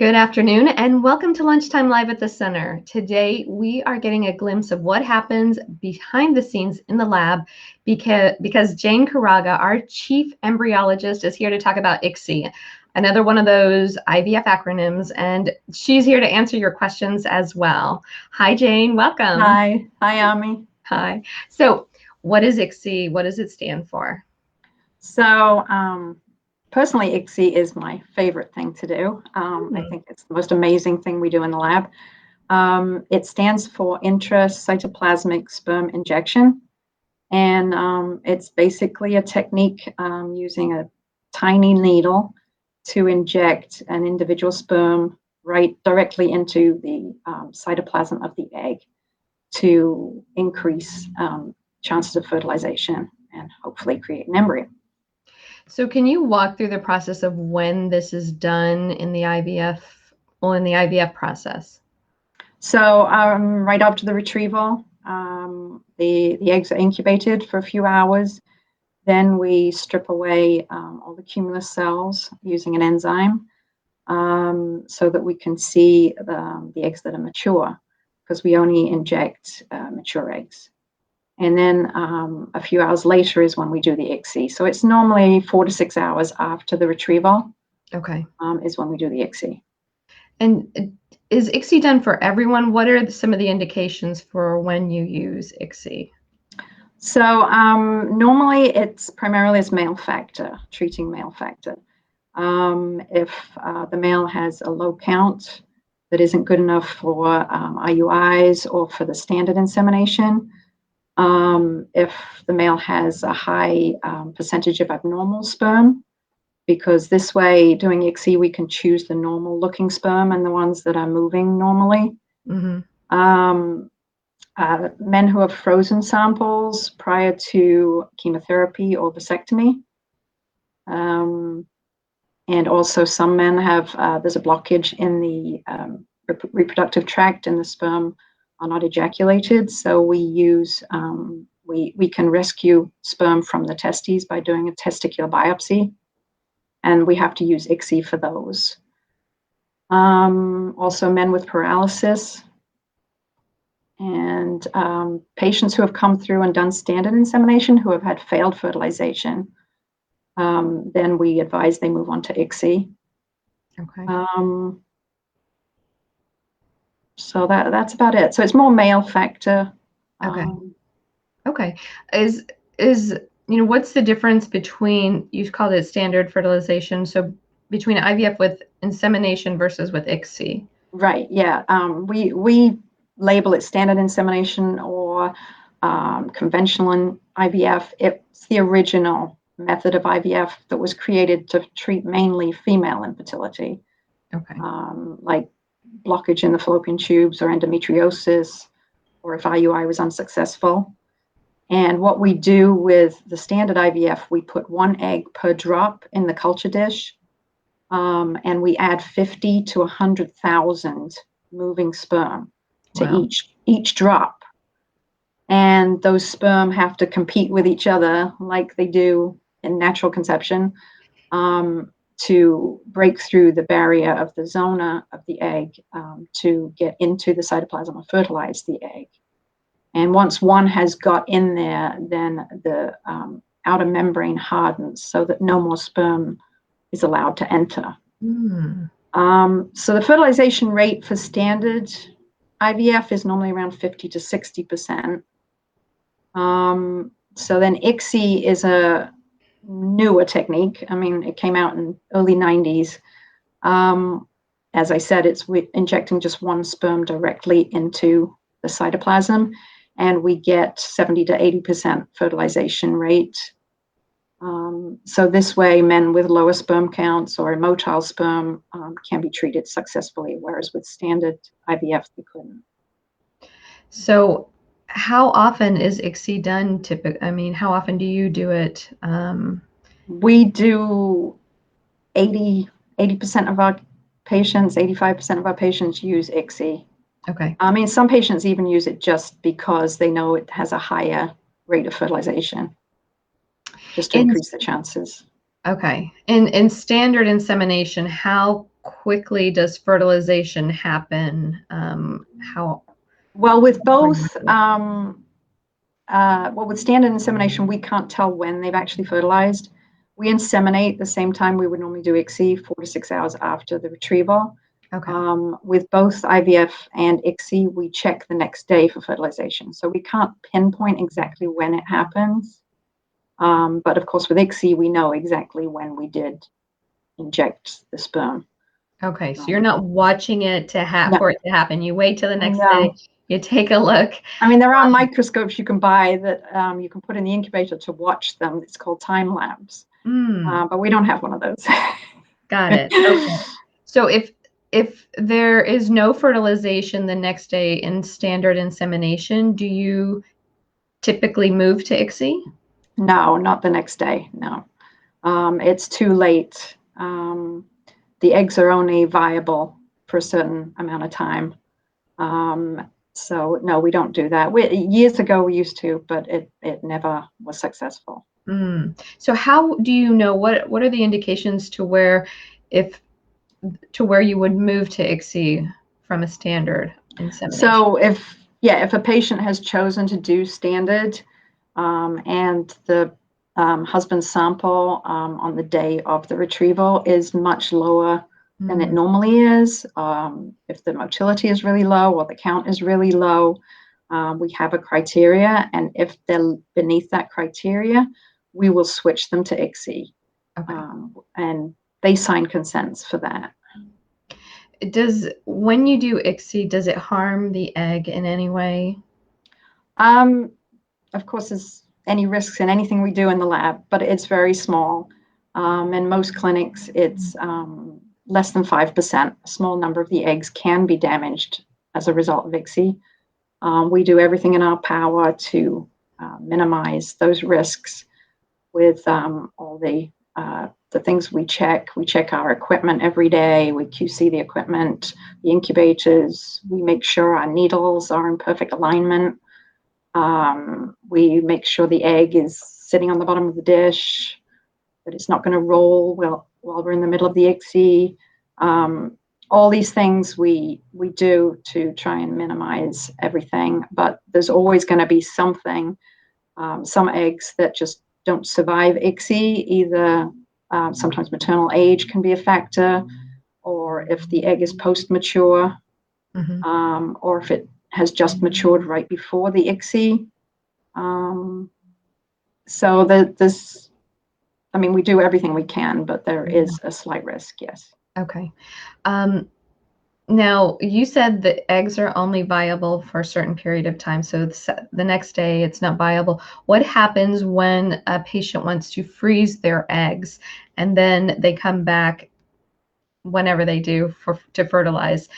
Good afternoon and welcome to Lunchtime Live at the Center. Today we are getting a glimpse of what happens behind the scenes in the lab because Jane Carraga, our chief embryologist, is here to talk about ICSI, another one of those IVF acronyms, and she's here to answer your questions as well. Hi Jane, welcome. Hi Ami. Hi. So what is ICSI? What does it stand for? So personally, ICSI is my favorite thing to do. I think it's the most amazing thing we do in the lab. It stands for intracytoplasmic sperm injection. And it's basically a technique using a tiny needle to inject an individual sperm right directly into the cytoplasm of the egg to increase chances of fertilization and hopefully create an embryo. So can you walk through the process of when this is done in the IVF process? So right after the retrieval, the eggs are incubated for a few hours. Then we strip away all the cumulus cells using an enzyme so that we can see the eggs that are mature, because we only inject mature eggs. And then a few hours later is when we do the ICSI. So it's normally 4 to 6 hours after the retrieval. Okay. Is when we do the ICSI. And is ICSI done for everyone? What are some of the indications for when you use ICSI? So normally it's primarily as male factor, treating male factor. If the male has a low count that isn't good enough for IUIs or for the standard insemination, if the male has a high percentage of abnormal sperm, because this way, doing ICSI, we can choose the normal looking sperm and the ones that are moving normally. Mm-hmm. Men who have frozen samples prior to chemotherapy or vasectomy. And also some men have, there's a blockage in the reproductive tract and the sperm are not ejaculated. So we use, we can rescue sperm from the testes by doing a testicular biopsy. And we have to use ICSI for those. Also men with paralysis and patients who have come through and done standard insemination who have had failed fertilization. Then we advise they move on to ICSI. Okay. So that's about it. So it's more male factor. Okay. Okay. Is what's the difference between, you called it standard fertilization, so between IVF with insemination versus with ICSI? Right. Yeah. We label it standard insemination or conventional IVF. It's the original method of IVF that was created to treat mainly female infertility. Okay. Like blockage in the fallopian tubes or endometriosis, or if IUI was unsuccessful. And what we do with the standard IVF, we put 1 egg per drop in the culture dish, and we add 50 to 100,000 moving sperm to each drop. And those sperm have to compete with each other like they do in natural conception to break through the barrier of the zona of the egg to get into the cytoplasm and fertilize the egg. And once one has got in there, then the outer membrane hardens so that no more sperm is allowed to enter. So the fertilization rate for standard IVF is normally around 50 to 60%. So then ICSI is a newer technique. I mean, it came out in early 90s. As I said, it's injecting just 1 sperm directly into the cytoplasm, and we get 70 to 80% fertilization rate. So this way, men with lower sperm counts or immotile sperm can be treated successfully, whereas with standard IVF, they couldn't. So how often is ICSI done typically? I mean, how often do you do it? We do 80% of our patients, 85% of our patients use ICSI. Okay. I mean, some patients even use it just because they know it has a higher rate of fertilization, just to increase the chances. Okay. In standard insemination, how quickly does fertilization happen? How Well, with long both, do you well, with standard insemination, we can't tell when they've actually fertilized. We inseminate the same time we would normally do ICSI, 4 to 6 hours after the retrieval. Okay. With both IVF and ICSI, we check the next day for fertilization. So we can't pinpoint exactly when it happens. But of course, with ICSI, we know exactly when we did inject the sperm. Okay, so you're not watching it No, for it to happen. You wait till the next day, no. you take a look. I mean, there are microscopes you can buy that you can put in the incubator to watch them. It's called time lapse, but we don't have one of those. Got it. Okay. So if there is no fertilization the next day in standard insemination, do you typically move to ICSI? No, not the next day. No, it's too late. The eggs are only viable for a certain amount of time. So no, we don't do that. Years ago we used to, but it never was successful. So how do you know what are the indications to where you would move to ICSI from a standard insemination? So if a patient has chosen to do standard, and the husband's sample on the day of the retrieval is much lower than it normally is, if the motility is really low or the count is really low, we have a criteria, and if they're beneath that criteria, we will switch them to ICSI. Okay. And they sign consents for that. When you do ICSI, does it harm the egg in any way? Of course, there's any risks in anything we do in the lab, but it's very small. In most clinics, it's less than 5%. A small number of the eggs can be damaged as a result of ICSI. We do everything in our power to minimize those risks with all the things we check. We check our equipment every day. We QC the equipment, the incubators. We make sure our needles are in perfect alignment. We make sure the egg is sitting on the bottom of the dish, that it's not going to roll while we're in the middle of the ICSI. All these things we do to try and minimize everything, but there's always going to be something, some eggs that just don't survive ICSI. Either sometimes maternal age can be a factor, or if the egg is post-mature, or if it has just matured right before the ICSI. So there's, I mean, we do everything we can, but there is a slight risk, yes. Okay. Now, you said the eggs are only viable for a certain period of time. So the next day it's not viable. What happens when a patient wants to freeze their eggs and then they come back whenever they do to fertilize?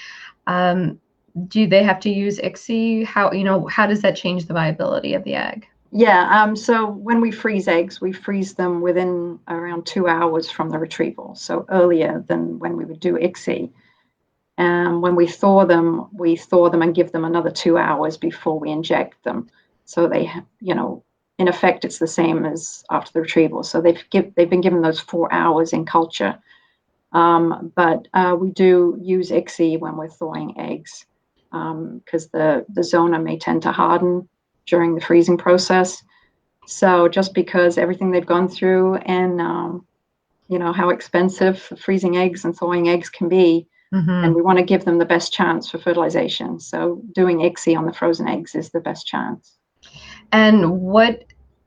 Do they have to use ICSI? How does that change the viability of the egg? Yeah, so when we freeze eggs, we freeze them within around 2 hours from the retrieval, so earlier than when we would do ICSI. And when we thaw them and give them another 2 hours before we inject them. So they, in effect, it's the same as after the retrieval. So they've been given those 4 hours in culture. But we do use ICSI when we're thawing eggs, because the zona may tend to harden during the freezing process. So just because everything they've gone through and how expensive freezing eggs and thawing eggs can be, and we want to give them the best chance for fertilization. So doing ICSI on the frozen eggs is the best chance. And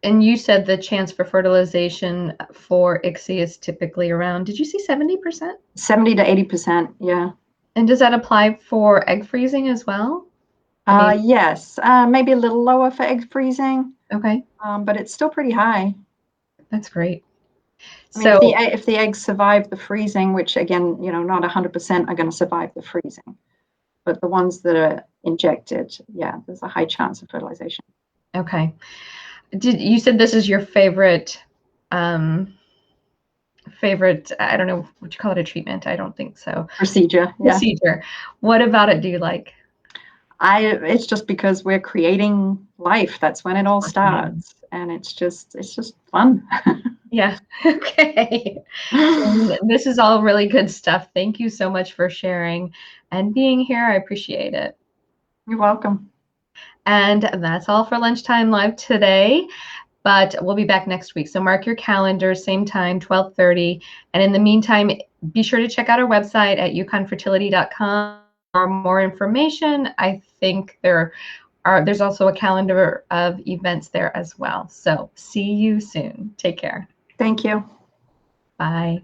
you said the chance for fertilization for ICSI is typically around, did you say 70%? 70 to 80%, yeah. And does that apply for egg freezing as well? Yes, maybe a little lower for egg freezing. Okay. But it's still pretty high. That's great. I mean, if the eggs survive the freezing, which again, not 100% are going to survive the freezing, but the ones that are injected, yeah, there's a high chance of fertilization. Okay. You said this is your favorite, I don't know, would you call it a treatment? I don't think so. Procedure, yeah. Procedure. What about it do you like? It's just because we're creating life. That's when it all starts. And it's just fun. Yeah. Okay. This is all really good stuff. Thank you so much for sharing and being here. I appreciate it. You're welcome. And that's all for Lunchtime Live today. But we'll be back next week. So mark your calendar, same time, 12:30. And in the meantime, be sure to check out our website at yukonfertility.com for more information. I think there's also a calendar of events there as well. So see you soon. Take care. Thank you. Bye.